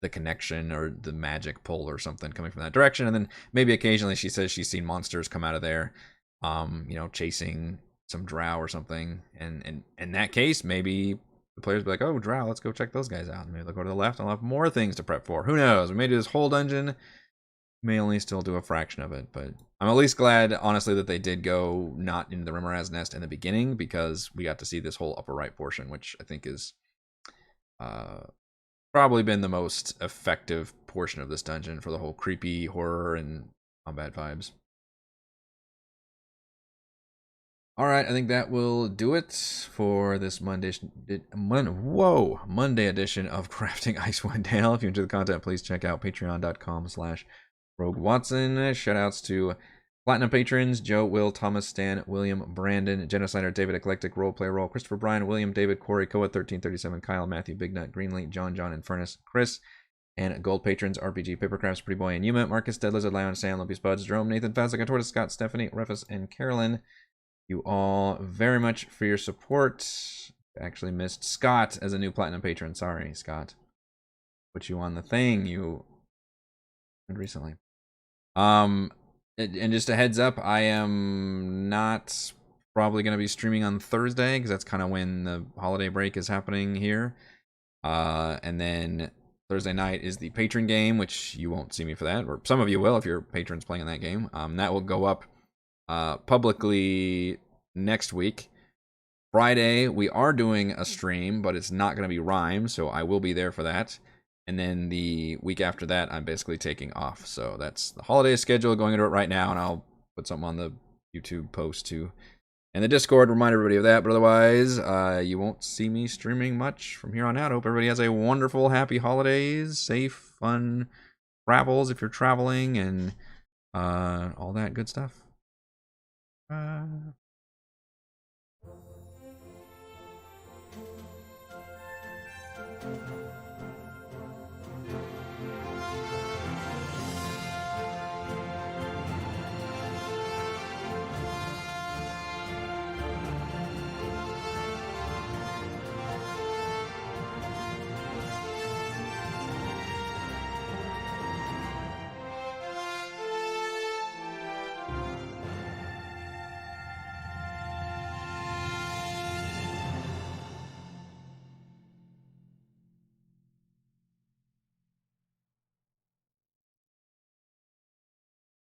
the connection or the magic pull or something coming from that direction. And then maybe occasionally she says she's seen monsters come out of there, chasing some drow or something, and in that case maybe the players be like, oh, drow, let's go check those guys out, and maybe they'll go to the left and I'll have more things to prep for. Who knows? We may do this whole dungeon, may only still do a fraction of it, but I'm at least glad honestly that they did go not into the Remoraz nest in the beginning, because we got to see this whole upper right portion, which I think is probably been the most effective portion of this dungeon for the whole creepy horror and combat vibes. All right, I think that will do it for this Monday edition of Crafting Icewind Dale. If you enjoy the content, please check out patreon.com/RogueWatson. Shoutouts to Platinum patrons: Joe, Will, Thomas, Stan, William, Brandon, Genocider, David, Eclectic, Roleplay, Christopher, Brian, William, David, Corey, Koa, 1337, Kyle, Matthew, Big Nut, Greenleaf, John, Infernus, Chris, and gold patrons: RPG, Papercrafts, Pretty Boy, and Yuma, Marcus, Dead Lizard, Lion, Sam, Lumpy Spuds, Jerome, Nathan, Fazika, Tortoise, Scott, Stephanie, Refus, and Carolyn. You all very much for your support. I actually missed Scott as a new platinum patron. Sorry, Scott. Put you on the thing you recently. And just a heads up, I am not probably going to be streaming on Thursday because that's kind of when the holiday break is happening here. And then Thursday night is the patron game, which you won't see me for that, or some of you will if your patron's playing in that game. That will go up publicly next week. Friday we are doing a stream, but it's not going to be Rime, so I will be there for that. And then the week after that I'm basically taking off, so that's the holiday schedule, going into it right now, and I'll put something on the YouTube post to and the Discord. Remind everybody of that. But otherwise, you won't see me streaming much from here on out. Hope everybody has a wonderful, happy holidays, safe, fun travels if you're traveling, and all that good stuff.